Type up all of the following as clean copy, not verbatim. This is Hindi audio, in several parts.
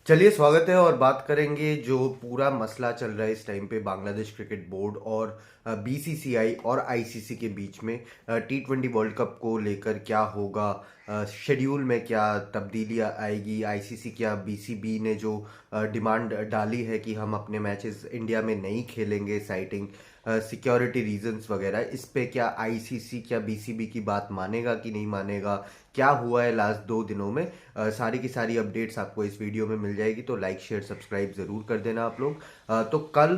चलिए स्वागत है और बात करेंगे जो पूरा मसला चल रहा है इस टाइम पे बांग्लादेश क्रिकेट बोर्ड और बीसीसीआई और आईसीसी के बीच में T20 वर्ल्ड कप को लेकर क्या होगा। शेड्यूल में क्या तब्दीली आएगी। आईसीसी क्या बीसीबी ने जो डिमांड डाली है कि हम अपने मैचेस इंडिया में नहीं खेलेंगे, साइटिंग सिक्योरिटी रीजंस वगैरह, इस पे क्या आईसीसी क्या बीसीबी की बात मानेगा कि नहीं मानेगा, क्या हुआ है लास्ट 2 दिनों में, सारी की सारी अपडेट्स आपको इस वीडियो में मिल जाएगी। तो लाइक शेयर सब्सक्राइब ज़रूर कर देना आप लोग। तो कल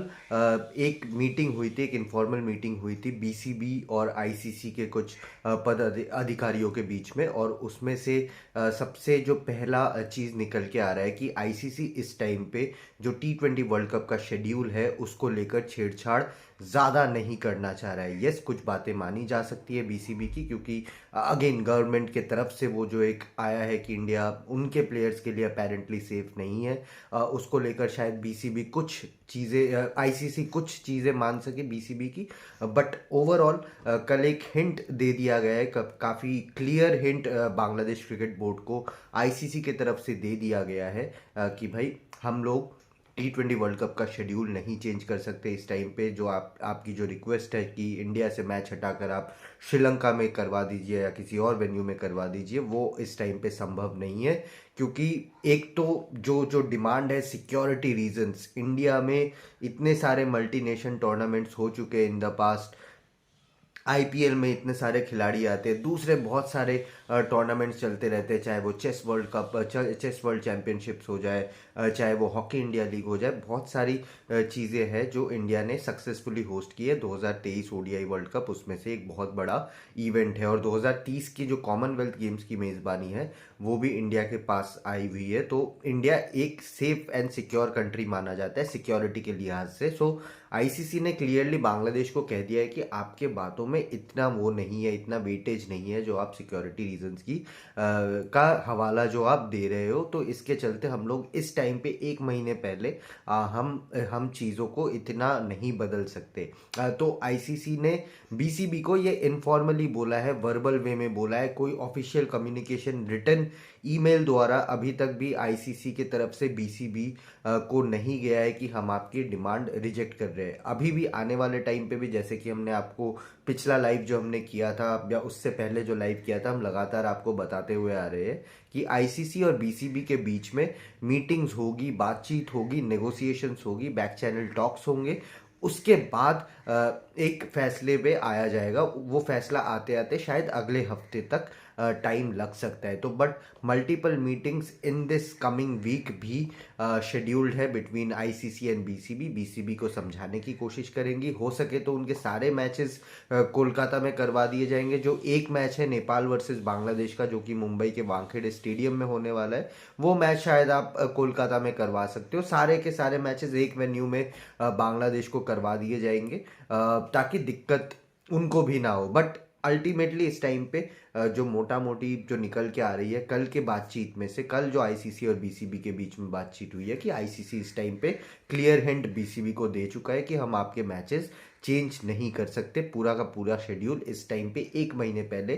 एक मीटिंग हुई थी, एक इनफॉर्मल मीटिंग हुई थी बीसीबी और आईसीसी के कुछ अधिकारियों के बीच में, और उसमें से सबसे जो पहला चीज़ निकल के आ रहा है कि आईसीसी इस टाइम पे जो T20 वर्ल्ड कप का शेड्यूल है उसको लेकर छेड़छाड़ ज़्यादा नहीं करना चाह रहा है। यस, कुछ बातें मानी जा सकती है बीसीबी की, क्योंकि अगेन गवर्नमेंट के तरफ से वो जो एक आया है कि इंडिया उनके प्लेयर्स के लिए अपेरेंटली सेफ नहीं है, उसको लेकर शायद बीसीबी कुछ चीज़ें, आईसीसी कुछ चीज़ें मान सके बीसीबी की। बट ओवरऑल कल एक हिंट दे दिया गया है, काफ़ी clear hint Bangladesh cricket board को आईसीसी की तरफ से दे दिया गया है कि भाई हम लोग T20 वर्ल्ड कप का शेड्यूल नहीं चेंज कर सकते इस टाइम पे। जो आपकी जो रिक्वेस्ट है कि इंडिया से मैच हटाकर आप श्रीलंका में करवा दीजिए या किसी और वेन्यू में करवा दीजिए, वो इस टाइम पे संभव नहीं है। क्योंकि एक तो जो डिमांड है, सिक्योरिटी रीजंस, इंडिया में इतने सारे मल्टीनेशन टूर्नामेंट्स हो चुके हैं इन द पास्ट। आईपीएल में इतने सारे खिलाड़ी आते हैं, दूसरे बहुत सारे टूर्नामेंट्स चलते रहते हैं, चाहे वो chess world cup, chess world championships हो जाए, चाहे वो हॉकी इंडिया लीग हो जाए। बहुत सारी चीज़ें हैं जो इंडिया ने सक्सेसफुली होस्ट की है। 2023 ओडीआई वर्ल्ड कप उसमें से एक बहुत बड़ा इवेंट है, और 2030 की जो कॉमनवेल्थ गेम्स की मेज़बानी है वो भी इंडिया के पास आई हुई है। तो इंडिया एक सेफ एंड सिक्योर कंट्री माना जाता है सिक्योरिटी के लिहाज से। सो आईसीसी ने क्लियरली बांग्लादेश को कह दिया है कि आपके बातों में इतना वो नहीं है, इतना वेटेज नहीं है जो आप सिक्योरिटी रीजंस की का हवाला जो आप दे रहे हो। तो इसके चलते हम लोग इस टाइम पे 1 महीने पहले हम चीज़ों को इतना नहीं बदल सकते। तो आईसीसी ने बीसीबी को ये इनफॉर्मली बोला है, वर्बल वे में बोला है, कोई ऑफिशियल कम्युनिकेशन रिटर्न ईमेल द्वारा अभी तक भी आईसीसी की तरफ से बीसीबी को नहीं गया है कि हम आपकी डिमांड रिजेक्ट कर रहे हैं। अभी भी आने वाले टाइम पे भी, जैसे कि हमने आपको पिछला लाइव जो हमने किया था या उससे पहले जो लाइव किया था, हम लगातार आपको बताते हुए आ रहे हैं कि आईसीसी और बीसीबी के बीच में मीटिंग्स होगी, बातचीत होगी, नेगोशिएशंस होगी, बैक चैनल टॉक्स होंगे। उसके बाद एक फैसले पे आया जाएगा। वो फैसला आते आते शायद अगले हफ्ते तक टाइम लग सकता है। तो but multiple meetings in this coming week भी शेड्यूल्ड है between ICC and BCB. BCB को समझाने की कोशिश करेंगी, हो सके तो उनके सारे मैचेस कोलकाता में करवा दिए जाएंगे। जो एक मैच है नेपाल वर्सेस बांग्लादेश का, जो कि मुंबई के वानखेड़े स्टेडियम में होने वाला है, वो मैच शायद आप कोलकाता में करवा सकते हो। सारे के सारे मैचेस एक वेन्यू में बांग्लादेश को करवा दिए जाएंगे, ताकि दिक्कत उनको भी ना हो। बट अल्टीमेटली इस टाइम पे जो मोटा मोटी जो निकल के आ रही है कल के बातचीत में से, कल जो आईसीसी और बीसीबी के बीच में बातचीत हुई है, कि आईसीसी इस टाइम पे क्लियर हिंट बीसीबी को दे चुका है कि हम आपके मैचेस चेंज नहीं कर सकते। पूरा का पूरा शेड्यूल इस टाइम पे 1 महीने पहले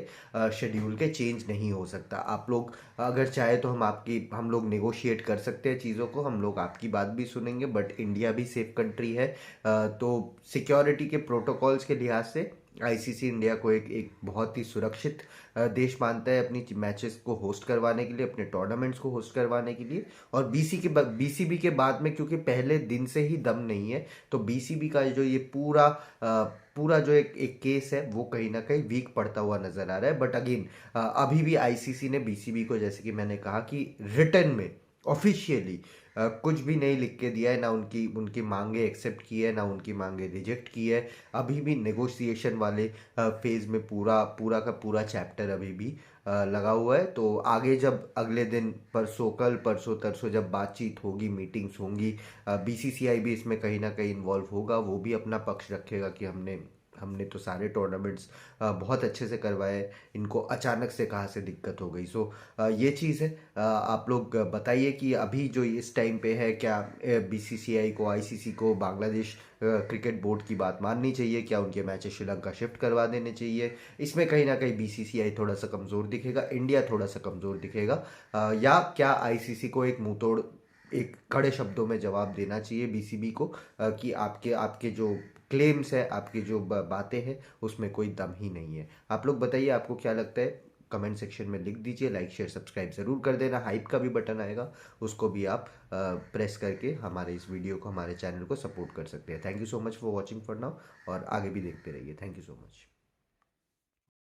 शेड्यूल के चेंज नहीं हो सकता। आप लोग अगर चाहे तो हम लोग नेगोशिएट कर सकते हैं चीज़ों को, हम लोग आपकी बात भी सुनेंगे। बट इंडिया भी सेफ कंट्री है, तो सिक्योरिटी के प्रोटोकॉल्स के लिहाज से आईसीसी इंडिया को एक बहुत ही सुरक्षित देश मानता है अपनी मैचेस को होस्ट करवाने के लिए, अपने टूर्नामेंट्स को होस्ट करवाने के लिए। और बीसीबी के बाद में, क्योंकि पहले दिन से ही दम नहीं है, तो बीसीबी का जो ये पूरा जो एक केस है वो कहीं ना कहीं वीक पड़ता हुआ नजर आ रहा है। बट अगेन अभी भी आईसीसी ने बीसीबी को, जैसे कि मैंने कहा, कि रिटर्न में ऑफिशियली कुछ भी नहीं लिख के दिया है, ना उनकी उनकी मांगे एक्सेप्ट की है, ना उनकी मांगे रिजेक्ट की है। अभी भी नेगोशिएशन वाले फेज में पूरा पूरा का पूरा चैप्टर अभी भी लगा हुआ है। तो आगे जब अगले दिन परसों, कल परसों तरसों जब बातचीत होगी, मीटिंग्स होंगी, बीसीसीआई भी इसमें कहीं ना कहीं इन्वॉल्व होगा। वो भी अपना पक्ष रखेगा कि हमने हमने तो सारे टूर्नामेंट्स बहुत अच्छे से करवाए, इनको अचानक से कहाँ से दिक्कत हो गई। सो ये चीज़ है। आप लोग बताइए कि अभी जो इस टाइम पे है, क्या बीसीसीआई को, आईसीसी को बांग्लादेश क्रिकेट बोर्ड की बात माननी चाहिए? क्या उनके मैचेस श्रीलंका शिफ्ट करवा देने चाहिए? इसमें कहीं ना कहीं बीसीसीआई थोड़ा सा कमज़ोर दिखेगा, इंडिया थोड़ा सा कमज़ोर दिखेगा, या क्या आईसीसी को एक मुंहतोड़ एक कड़े शब्दों में जवाब देना चाहिए बीसीबी को कि आपके आपके जो क्लेम्स है, आपकी जो बातें हैं, उसमें कोई दम ही नहीं है। आप लोग बताइए आपको क्या लगता है, कमेंट सेक्शन में लिख दीजिए। लाइक शेयर सब्सक्राइब ज़रूर कर देना। हाइप का भी बटन आएगा, उसको भी आप प्रेस करके हमारे इस वीडियो को, हमारे चैनल को सपोर्ट कर सकते हैं। Thank you so much for watching for now, और आगे भी देखते रहिए। Thank you so much.